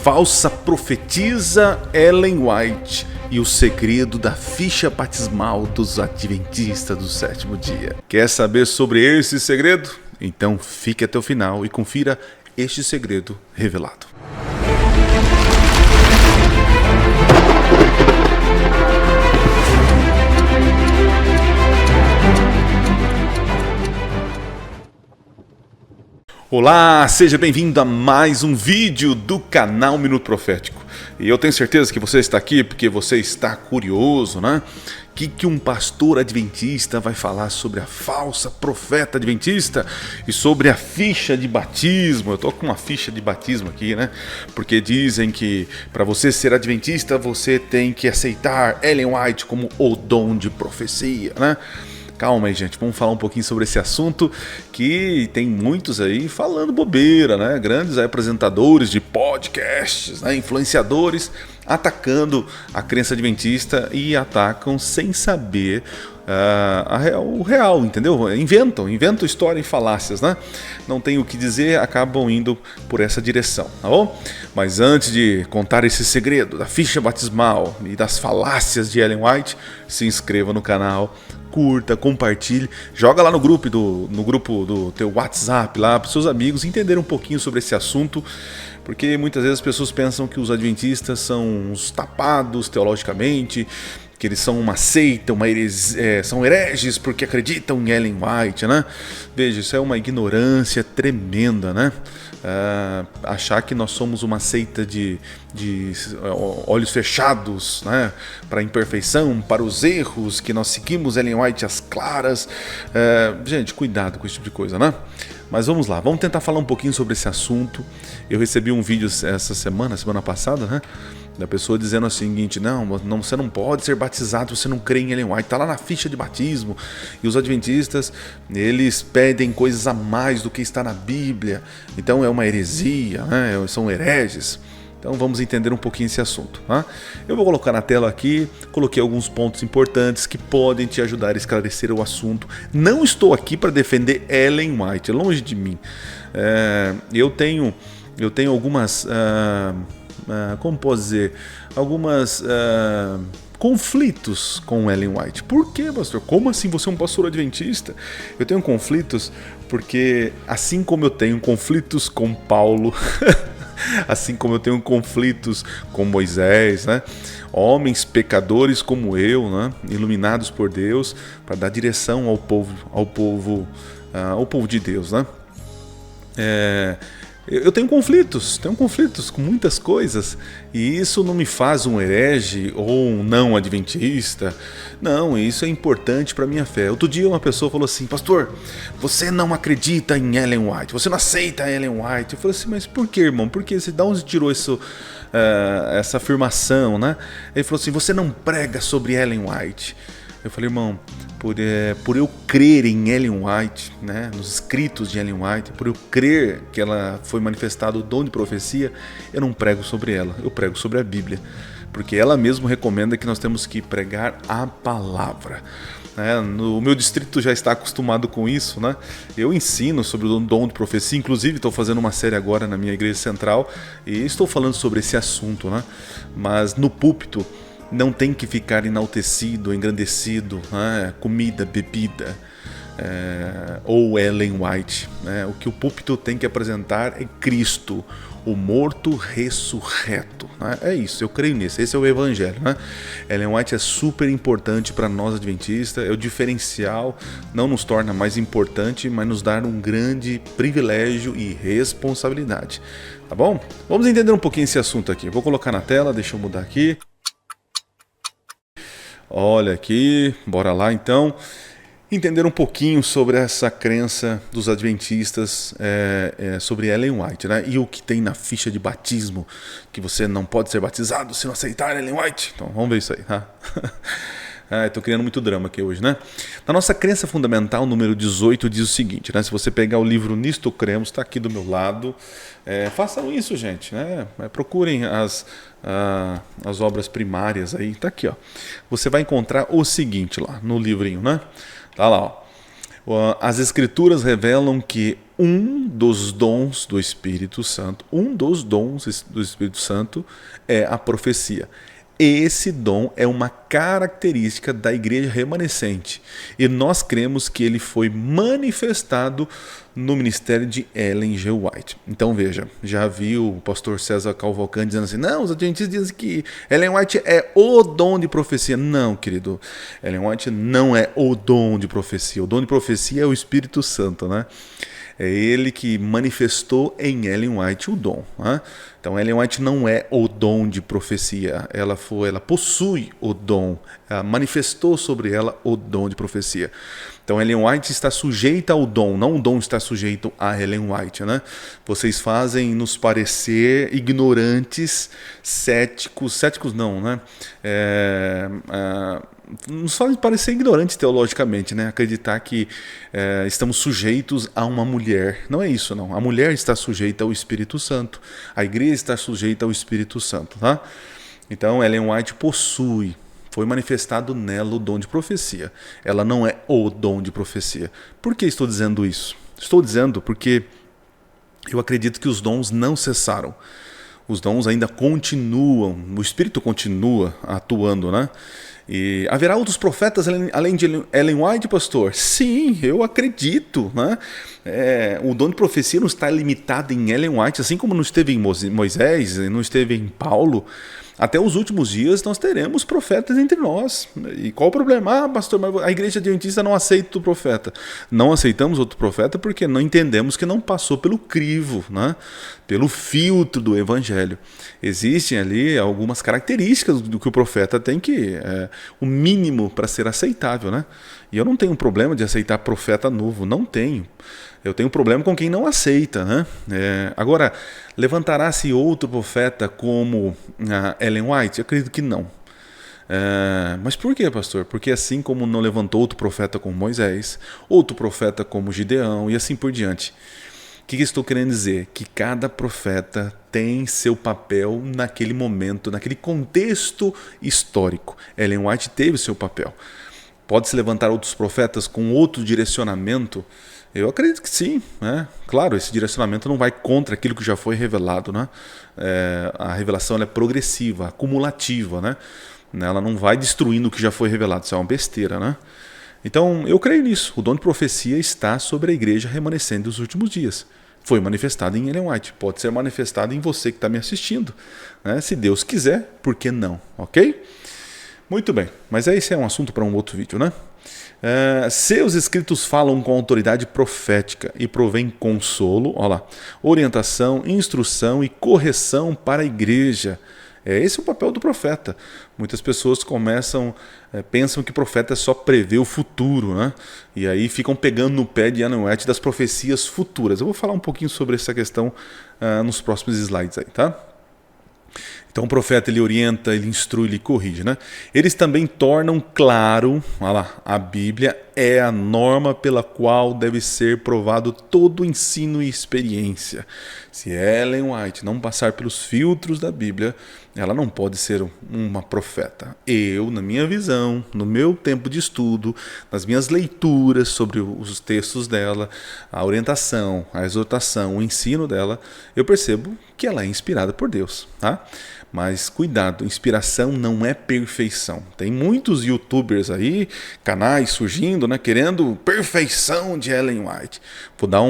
falsa profetisa Ellen White e o segredo da ficha batismal dos adventistas do sétimo dia. Quer saber sobre esse segredo? Então fique até o final e confira este segredo revelado. Olá, seja bem-vindo a mais um vídeo do canal Minuto Profético. E eu tenho certeza que você está aqui porque você está curioso, né? O que um pastor adventista vai falar sobre a falsa profeta adventista e sobre a ficha de batismo. Eu estou com uma ficha de batismo aqui, né? Porque dizem que para você ser adventista, você tem que aceitar Ellen White como o dom de profecia, né? Calma aí, gente, vamos falar um pouquinho sobre esse assunto que tem muitos aí falando bobeira, né? Grandes apresentadores de podcasts, né? Influenciadores atacando a crença adventista e atacam sem saber o real, entendeu? Inventam história e falácias, né? Não tem o que dizer, acabam indo por essa direção, tá bom? Mas antes de contar esse segredo da ficha batismal e das falácias de Ellen White, se inscreva no canal, curta, compartilhe, joga lá no grupo do teu WhatsApp lá para seus amigos entenderem um pouquinho sobre esse assunto, porque muitas vezes as pessoas pensam que os adventistas são uns tapados teologicamente, que eles são uma seita, são hereges porque acreditam em Ellen White, né? Veja, isso é uma ignorância tremenda, né? Achar que nós somos uma seita de olhos fechados, né? Para a imperfeição, para os erros, que nós seguimos Ellen White às claras. Gente, cuidado com esse tipo de coisa, né? Mas vamos lá, vamos tentar falar um pouquinho sobre esse assunto. Eu recebi um vídeo essa semana passada, né? Da pessoa dizendo o seguinte: não, você não pode ser batizado, você não crê em Ellen White, está lá na ficha de batismo. E os adventistas, eles pedem coisas a mais do que está na Bíblia, então é uma heresia, né? São hereges. Então vamos entender um pouquinho esse assunto, tá? Eu vou colocar na tela aqui, coloquei alguns pontos importantes que podem te ajudar a esclarecer o assunto. Não estou aqui para defender Ellen White, longe de mim. Eu tenho algumas... como posso dizer, conflitos com Ellen White. Por quê, pastor? Como assim você é um pastor adventista? Eu tenho conflitos porque, assim como eu tenho conflitos com Paulo, assim como eu tenho conflitos com Moisés, né? Homens pecadores como eu, né? Iluminados por Deus para dar direção ao povo de Deus, né? Eu tenho conflitos com muitas coisas, e isso não me faz um herege ou um não adventista. Não, isso é importante para a minha fé. Outro dia uma pessoa falou assim: pastor, você não acredita em Ellen White, você não aceita Ellen White. Eu falei assim: mas por que, irmão? Por que? De onde tirou isso, essa afirmação, né? Ele falou assim: você não prega sobre Ellen White. Eu falei: irmão, por eu crer em Ellen White, né, nos escritos de Ellen White, por eu crer que ela foi manifestado o dom de profecia, eu não prego sobre ela, eu prego sobre a Bíblia, porque ela mesma recomenda que nós temos que pregar a palavra. O meu distrito já está acostumado com isso, né? Eu ensino sobre o dom de profecia, inclusive estou fazendo uma série agora na minha igreja central e estou falando sobre esse assunto, né? Mas no púlpito não tem que ficar enaltecido, engrandecido, né? Comida, bebida, ou Ellen White, né? O que o púlpito tem que apresentar é Cristo, o morto ressurreto, né? É isso, eu creio nisso, esse é o evangelho, né? Ellen White é super importante para nós adventistas, é o diferencial, não nos torna mais importante, mas nos dá um grande privilégio e responsabilidade, tá bom? Vamos entender um pouquinho esse assunto aqui. Vou colocar na tela, deixa eu mudar aqui. Olha aqui, bora lá então entender um pouquinho sobre essa crença dos adventistas sobre Ellen White, né? E o que tem na ficha de batismo, que você não pode ser batizado se não aceitar Ellen White. Então vamos ver isso aí, tá? Estou criando muito drama aqui hoje, né? Na nossa crença fundamental, número 18, diz o seguinte, né? Se você pegar o livro Nisto Cremos, está aqui do meu lado. Façam isso, gente, né? Procurem as obras primárias aí, tá aqui, ó. Você vai encontrar o seguinte lá no livrinho, né? Tá lá, ó. As Escrituras revelam que um dos dons do Espírito Santo, é a profecia. Esse dom é uma característica da igreja remanescente e nós cremos que ele foi manifestado no ministério de Ellen G. White. Então veja, já vi o pastor César Cavalcante dizendo assim, não, os adventistas dizem que Ellen White é o dom de profecia. Não, querido, Ellen White não é o dom de profecia. O dom de profecia é o Espírito Santo, né? É ele que manifestou em Ellen White o dom. Né? Então, Ellen White não é o dom de profecia. Ela possui o dom. Ela manifestou sobre ela o dom de profecia. Então, Ellen White está sujeita ao dom, não o dom está sujeito a Ellen White. Né? Vocês fazem nos parecer ignorantes, céticos não, né? Nos fazem parecer ignorantes teologicamente, né? Acreditar que estamos sujeitos a uma mulher. Não é isso, não. A mulher está sujeita ao Espírito Santo. A igreja está sujeita ao Espírito Santo. Tá? Então, Ellen White foi manifestado nela o dom de profecia. Ela não é o dom de profecia. Por que estou dizendo isso? Estou dizendo porque eu acredito que os dons não cessaram. Os dons ainda continuam, o Espírito continua atuando, né? E haverá outros profetas além de Ellen White, pastor? Sim, eu acredito, né? O dom de profecia não está limitado em Ellen White, assim como não esteve em Moisés, não esteve em Paulo. Até os últimos dias nós teremos profetas entre nós. E qual o problema? Pastor, mas a igreja adventista não aceita o profeta. Não aceitamos outro profeta porque não entendemos que não passou pelo crivo, né? Pelo filtro do evangelho. Existem ali algumas características do que o profeta tem que o mínimo para ser aceitável, né? E eu não tenho problema de aceitar profeta novo, não tenho. Eu tenho problema com quem não aceita, né? Agora, levantará-se outro profeta como Ellen White? Eu acredito que não. Mas por que, pastor? Porque assim como não levantou outro profeta como Moisés, outro profeta como Gideão e assim por diante. O que estou querendo dizer? Que cada profeta tem seu papel naquele momento, naquele contexto histórico. Ellen White teve seu papel. Pode-se levantar outros profetas com outro direcionamento? Eu acredito que sim, né? Claro, esse direcionamento não vai contra aquilo que já foi revelado, né? A revelação ela é progressiva, acumulativa, né? Ela não vai destruindo o que já foi revelado, isso é uma besteira, né? Então, eu creio nisso. O dom de profecia está sobre a igreja remanescente dos últimos dias. Foi manifestado em Ellen White, pode ser manifestado em você que está me assistindo, né? Se Deus quiser, por que não? Ok? Muito bem, mas esse é um assunto para um outro vídeo, né? Seus escritos falam com autoridade profética e provém consolo, orientação, instrução e correção para a igreja. Esse é o papel do profeta. Muitas pessoas pensam que profeta é só prever o futuro, né? E aí ficam pegando no pé de Ellen White das profecias futuras. Eu vou falar um pouquinho sobre essa questão nos próximos slides aí, tá? Então o profeta ele orienta, ele instrui, ele corrige, né? Eles também tornam claro, a Bíblia é a norma pela qual deve ser provado todo ensino e experiência. Se Ellen White não passar pelos filtros da Bíblia, ela não pode ser uma profeta. Eu, na minha visão, no meu tempo de estudo, nas minhas leituras sobre os textos dela, a orientação, a exortação, o ensino dela, eu percebo que ela é inspirada por Deus, tá? Mas cuidado, inspiração não é perfeição. Tem muitos youtubers aí, canais surgindo, né, querendo perfeição de Ellen White. Vou dar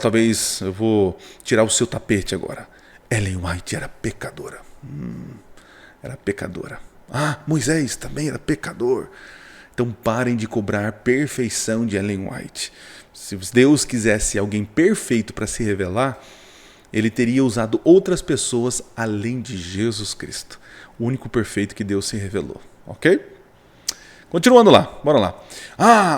talvez eu vou tirar o seu tapete agora. Ellen White era pecadora. Era pecadora. Moisés também era pecador. Então parem de cobrar perfeição de Ellen White. Se Deus quisesse alguém perfeito para se revelar, ele teria usado outras pessoas além de Jesus Cristo, o único perfeito que Deus se revelou, ok? Continuando lá, bora lá.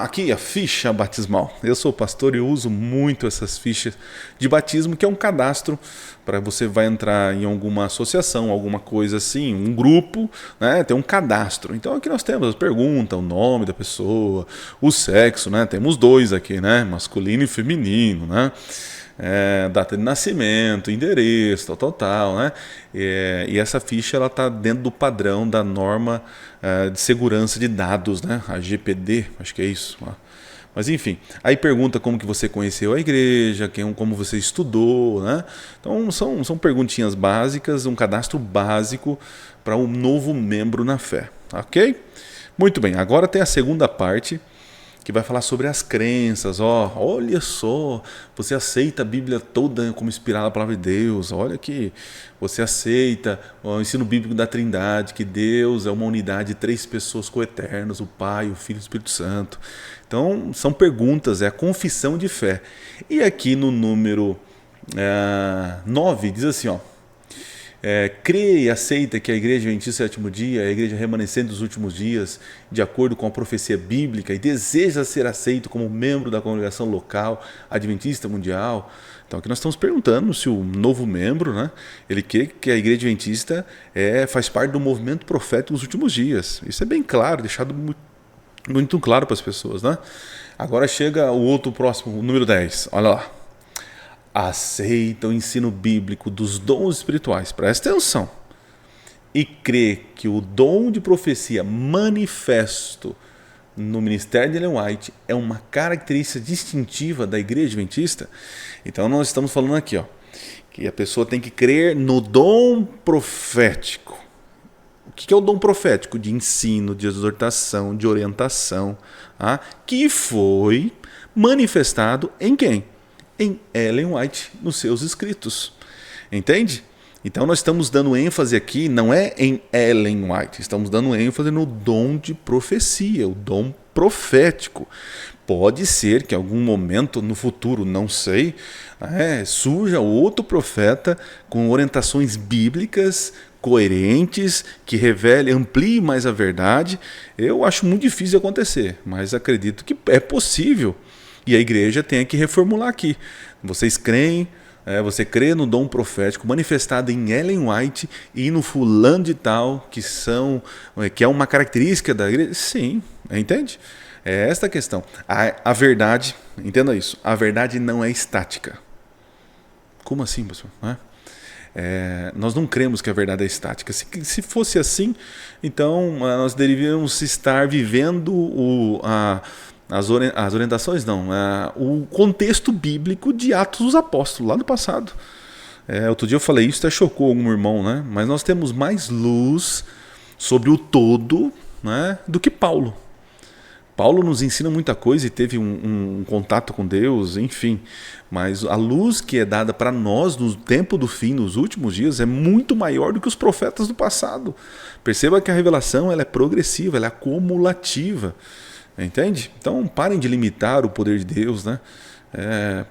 Aqui a ficha batismal. Eu sou pastor e eu uso muito essas fichas de batismo, que é um cadastro para você vai entrar em alguma associação, alguma coisa assim, um grupo, né? Tem um cadastro. Então aqui nós temos as perguntas, o nome da pessoa, o sexo, né? Temos 2 aqui, né? Masculino e feminino, né? Data de nascimento, endereço, tal, né? E essa ficha ela está dentro do padrão da norma de segurança de dados, né? A GPD, acho que é isso. Mas enfim, aí pergunta como que você conheceu a igreja, como você estudou, né? Então são perguntinhas básicas, um cadastro básico para um novo membro na fé, ok? Muito bem, agora tem a segunda parte, que vai falar sobre as crenças. Olha só, você aceita a Bíblia toda como inspirada a palavra de Deus. Olha que você aceita o ensino bíblico da Trindade, que Deus é uma unidade de 3 pessoas coeternas, o Pai, o Filho e o Espírito Santo. Então, são perguntas, é a confissão de fé. E aqui no número 9, diz assim, crê e aceita que a Igreja Adventista do Sétimo Dia é a Igreja remanescente dos últimos dias, de acordo com a profecia bíblica, e deseja ser aceito como membro da congregação local Adventista Mundial. Então aqui nós estamos perguntando se o novo membro, né, ele quer que a Igreja Adventista faz parte do movimento profético dos últimos dias. Isso é bem claro, deixado muito claro para as pessoas, né? Agora chega o outro próximo, o número 10, olha lá. Aceita o ensino bíblico dos dons espirituais, presta atenção, e crê que o dom de profecia manifesto no ministério de Ellen White é uma característica distintiva da Igreja Adventista. Então nós estamos falando aqui, que a pessoa tem que crer no dom profético. O que é o dom profético? De ensino, de exortação, de orientação, que foi manifestado em quem? Em Ellen White, nos seus escritos. Entende? Então nós estamos dando ênfase aqui, não é em Ellen White, estamos dando ênfase no dom de profecia, o dom profético. Pode ser que em algum momento no futuro, não sei, surja outro profeta com orientações bíblicas coerentes, que revele, amplie mais a verdade. Eu acho muito difícil de acontecer, mas acredito que é possível. E a igreja tem que reformular aqui. Vocês creem, você crê no dom profético manifestado em Ellen White e no fulano de tal, que é uma característica da igreja? Sim, entende? É esta a questão. A verdade, entenda isso, a verdade não é estática. Como assim, pessoal? Nós não cremos que a verdade é estática. Se fosse assim, então nós deveríamos estar vivendo as orientações o contexto bíblico de Atos dos Apóstolos, lá do passado. Outro dia eu falei isso, até chocou algum irmão, né? Mas nós temos mais luz sobre o todo, né, do que Paulo. Paulo nos ensina muita coisa e teve um contato com Deus, enfim. Mas a luz que é dada para nós no tempo do fim, nos últimos dias, é muito maior do que os profetas do passado. Perceba que a revelação ela é progressiva, ela é acumulativa. Entende? Então parem de limitar o poder de Deus, né?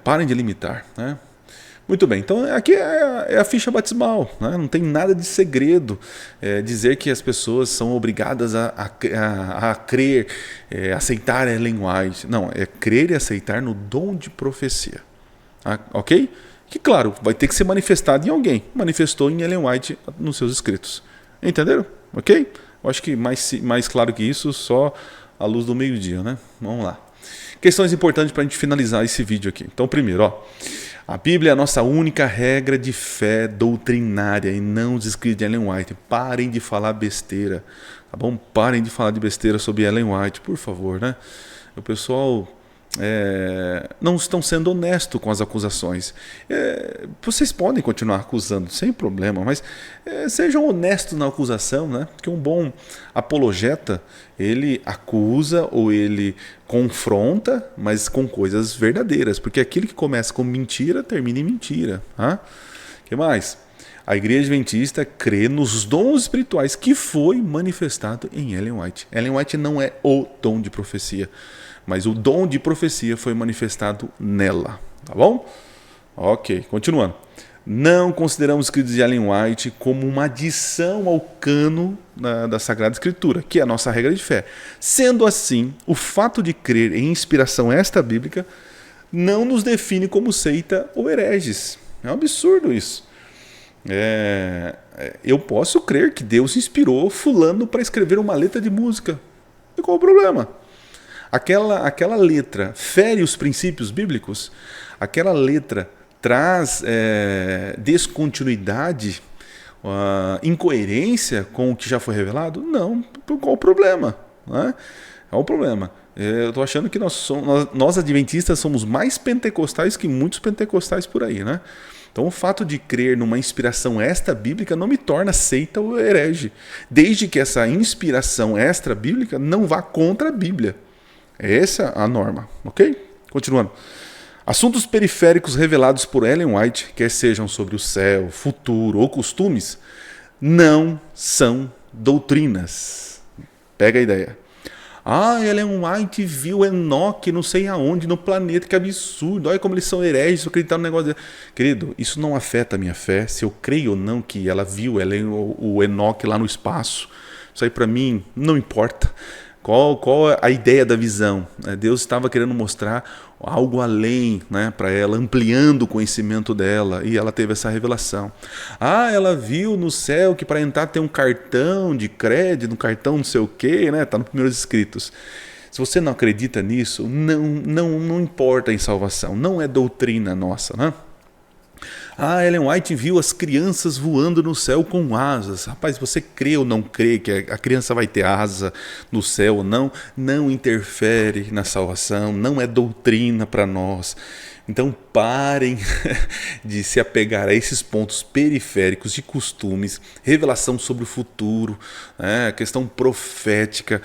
Parem de limitar, né? Muito bem, então aqui é a ficha batismal, né? Não tem nada de segredo dizer que as pessoas são obrigadas a crer, aceitar Ellen White. Não, é crer e aceitar no dom de profecia, ok? Que claro, vai ter que ser manifestado em alguém. Manifestou em Ellen White nos seus escritos. Entenderam? Ok? Eu acho que mais claro que isso, só à luz do meio-dia, né? Vamos lá. Questões importantes para a gente finalizar esse vídeo aqui. Então, primeiro, a Bíblia é a nossa única regra de fé doutrinária e não os escritos de Ellen White. Parem de falar besteira, tá bom? Parem de falar de besteira sobre Ellen White, por favor, né? O pessoal não estão sendo honestos com as acusações. Vocês podem continuar acusando sem problema, mas sejam honestos na acusação, né? Porque um bom apologeta, ele acusa ou ele confronta, mas com coisas verdadeiras, porque aquilo que começa com mentira termina em mentira. Que mais? A Igreja Adventista crê nos dons espirituais que foi manifestado em Ellen White. Ellen White não é o dom de profecia, mas o dom de profecia foi manifestado nela, tá bom? Ok, continuando. Não consideramos os escritos de Ellen White como uma adição ao cano da Sagrada Escritura, que é a nossa regra de fé. Sendo assim, o fato de crer em inspiração extra-bíblica não nos define como seita ou hereges. É um absurdo isso. Eu posso crer que Deus inspirou fulano para escrever uma letra de música. E qual o problema? Aquela letra fere os princípios bíblicos? Aquela letra traz descontinuidade, incoerência com o que já foi revelado? Não. Qual o problema? Não é? É o problema. Eu tô achando que nós adventistas somos mais pentecostais que muitos pentecostais por aí, né? Então o fato de crer numa inspiração extra-bíblica não me torna seita ou herege, desde que essa inspiração extra-bíblica não vá contra a Bíblia. Essa é a norma, ok? Continuando. Assuntos periféricos revelados por Ellen White, quer sejam sobre o céu, futuro ou costumes, não são doutrinas. Pega a ideia. Ellen White viu Enoque não sei aonde no planeta, que absurdo, olha como eles são hereges, acreditar no negócio dele. Querido, isso não afeta a minha fé, se eu creio ou não que ela viu o Enoque lá no espaço. Isso aí para mim não importa. Qual a ideia da visão? Deus estava querendo mostrar algo além, né, para ela, ampliando o conhecimento dela, e ela teve essa revelação. Ela viu no céu que para entrar tem um cartão de crédito, um cartão não sei o quê, né? Está nos primeiros escritos. Se você não acredita nisso, não importa em salvação, não é doutrina nossa, né? Ellen White viu as crianças voando no céu com asas. Rapaz, você crê ou não crê que a criança vai ter asa no céu ou não interfere na salvação, não é doutrina para nós. Então parem de se apegar a esses pontos periféricos de costumes, revelação sobre o futuro, questão profética.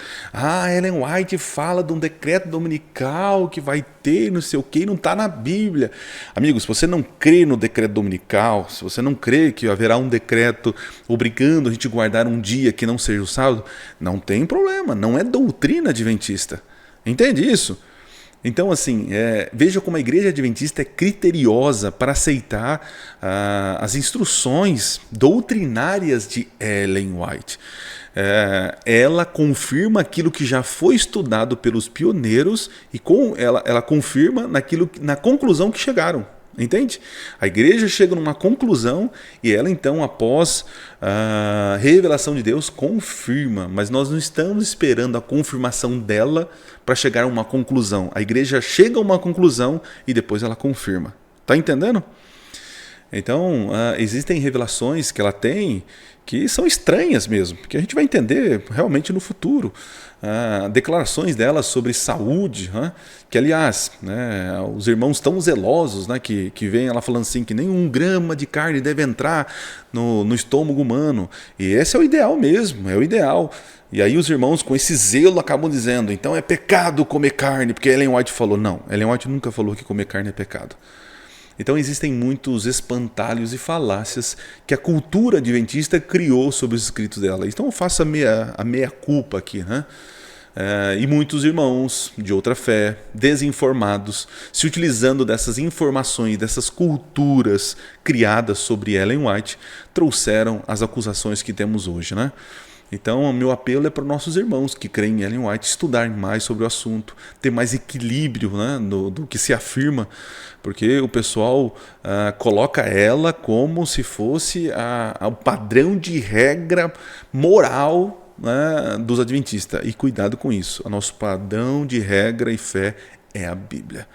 Ellen White fala de um decreto dominical que vai ter não sei o que, não está na Bíblia. Amigos, se você não crê no decreto dominical, se você não crê que haverá um decreto obrigando a gente a guardar um dia que não seja o sábado, não tem problema, não é doutrina adventista. Entende isso? Então, assim, veja como a igreja adventista é criteriosa para aceitar as instruções doutrinárias de Ellen White. Ela confirma aquilo que já foi estudado pelos pioneiros e ela confirma na conclusão que chegaram. Entende? A igreja chega numa conclusão e ela então, após a revelação de Deus, confirma. Mas nós não estamos esperando a confirmação dela para chegar a uma conclusão. A igreja chega a uma conclusão e depois ela confirma. Tá entendendo? Então, existem revelações que ela tem que são estranhas mesmo, porque a gente vai entender realmente no futuro. Declarações dela sobre saúde, que aliás, os irmãos tão zelosos, que vem ela falando assim que nem 1 grama de carne deve entrar no estômago humano, e esse é o ideal mesmo, é o ideal. E aí os irmãos com esse zelo acabam dizendo, então é pecado comer carne, porque Ellen White falou. Não, Ellen White nunca falou que comer carne é pecado. Então existem muitos espantalhos e falácias que a cultura adventista criou sobre os escritos dela. Então eu faço a meia culpa aqui, e muitos irmãos de outra fé, desinformados, se utilizando dessas informações, dessas culturas criadas sobre Ellen White, trouxeram as acusações que temos hoje, Então, o meu apelo é para os nossos irmãos que creem em Ellen White estudar mais sobre o assunto, ter mais equilíbrio do que se afirma, porque o pessoal coloca ela como se fosse o padrão de regra moral dos adventistas. E cuidado com isso, o nosso padrão de regra e fé é a Bíblia.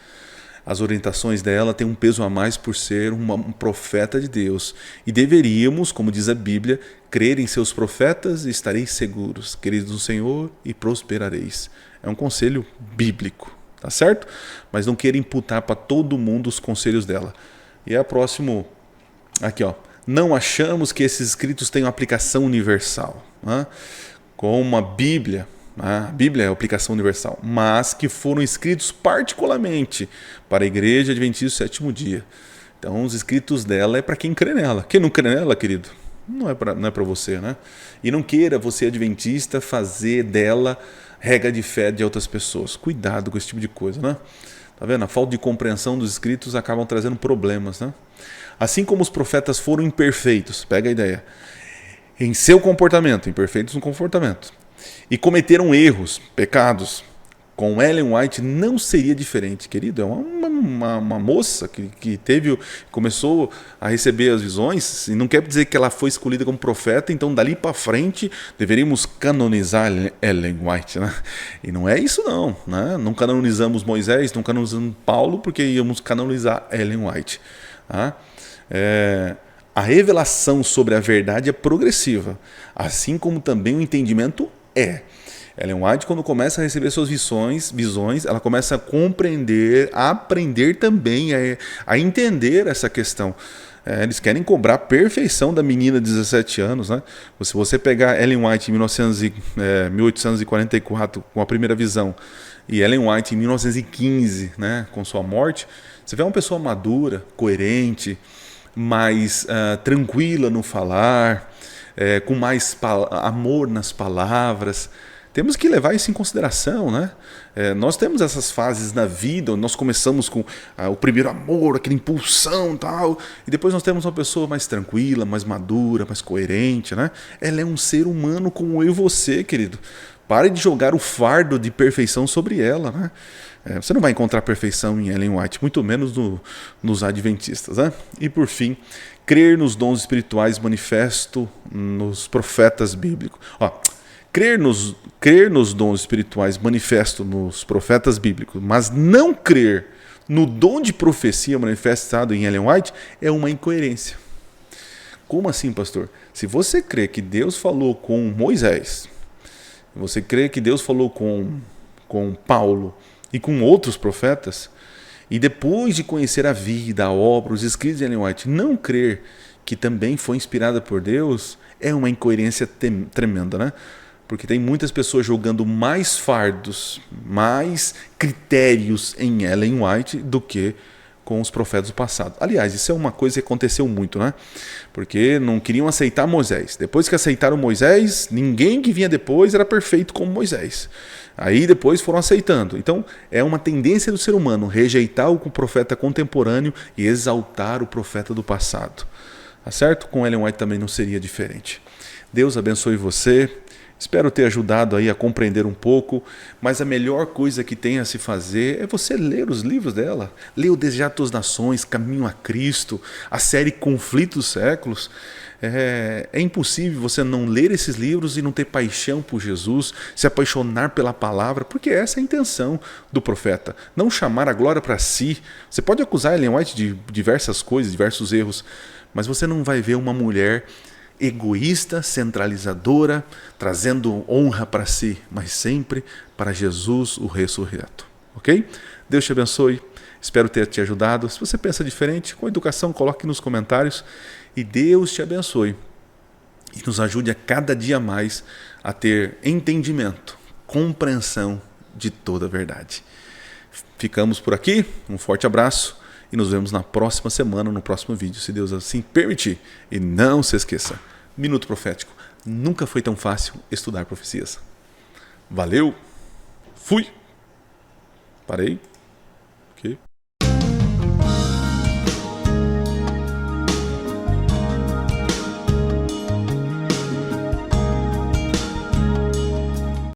As orientações dela têm um peso a mais por ser um profeta de Deus. E deveríamos, como diz a Bíblia, crer em seus profetas e estareis seguros, queridos do Senhor, e prosperareis. É um conselho bíblico, tá certo? Mas não queira imputar para todo mundo os conselhos dela. E a próximo, aqui ó, não achamos que esses escritos tenham aplicação universal, como a Bíblia. A Bíblia é a aplicação universal, mas que foram escritos particularmente para a igreja adventista do sétimo dia. Então os escritos dela é para quem crê nela. Quem não crê nela, querido, não é para você, E não queira você adventista fazer dela regra de fé de outras pessoas. Cuidado com esse tipo de coisa, Tá vendo? A falta de compreensão dos escritos acabam trazendo problemas, Assim como os profetas foram imperfeitos, pega a ideia, em seu comportamento, imperfeitos no comportamento, e cometeram erros, pecados. Com Ellen White não seria diferente, querido. É uma moça que começou a receber as visões, e não quer dizer que ela foi escolhida como profeta, então dali para frente deveríamos canonizar Ellen White, E não é isso não, Não canonizamos Moisés, não canonizamos Paulo, porque íamos canonizar Ellen White, A revelação sobre a verdade é progressiva, assim como também o entendimento Ellen White, quando começa a receber suas visões, ela começa a compreender, a aprender também, a entender essa questão. Eles querem cobrar a perfeição da menina de 17 anos. Né? Se você pegar Ellen White em 1844, com a primeira visão, e Ellen White em 1915, né, com sua morte, você vê uma pessoa madura, coerente, mais tranquila no falar, com mais amor nas palavras. Temos que levar isso em consideração, né? Nós temos essas fases na vida, onde nós começamos com o primeiro amor, aquela impulsão e tal, e depois nós temos uma pessoa mais tranquila, mais madura, mais coerente, né? Ela é um ser humano como eu e você, querido. Pare de jogar o fardo de perfeição sobre ela, né? Você não vai encontrar perfeição em Ellen White, muito menos nos adventistas, né? E por fim, crer nos dons espirituais manifesto nos profetas bíblicos. Crer nos dons espirituais manifesto nos profetas bíblicos, mas não crer no dom de profecia manifestado em Ellen White é uma incoerência. Como assim, pastor? Se você crê que Deus falou com Moisés, você crê que Deus falou com Paulo e com outros profetas, e depois de conhecer a vida, a obra, os escritos de Ellen White, não crer que também foi inspirada por Deus, é uma incoerência tremenda, né? Porque tem muitas pessoas jogando mais fardos, mais critérios em Ellen White do que com os profetas do passado. Aliás, isso é uma coisa que aconteceu muito, né? Porque não queriam aceitar Moisés. Depois que aceitaram Moisés, ninguém que vinha depois era perfeito como Moisés. Aí depois foram aceitando. Então é uma tendência do ser humano rejeitar o profeta contemporâneo e exaltar o profeta do passado. Tá certo? Com Ellen White também não seria diferente. Deus abençoe você. Espero ter ajudado aí a compreender um pouco, mas a melhor coisa que tem a se fazer é você ler os livros dela. Ler o Desejar das Nações, Caminho a Cristo, a série Conflitos dos Séculos. É impossível você não ler esses livros e não ter paixão por Jesus, se apaixonar pela palavra, porque essa é a intenção do profeta. Não chamar a glória para si. Você pode acusar Ellen White de diversas coisas, diversos erros, mas você não vai ver uma mulher egoísta, centralizadora, trazendo honra para si, mas sempre para Jesus, o ressurreto. Ok? Deus te abençoe. Espero ter te ajudado. Se você pensa diferente, com educação, coloque nos comentários. E Deus te abençoe. E nos ajude a cada dia mais a ter entendimento, compreensão de toda a verdade. Ficamos por aqui. Um forte abraço. E nos vemos na próxima semana, no próximo vídeo, se Deus assim permitir. E não se esqueça, Minuto Profético. Nunca foi tão fácil estudar profecias. Valeu! Fui! Parei. Ok.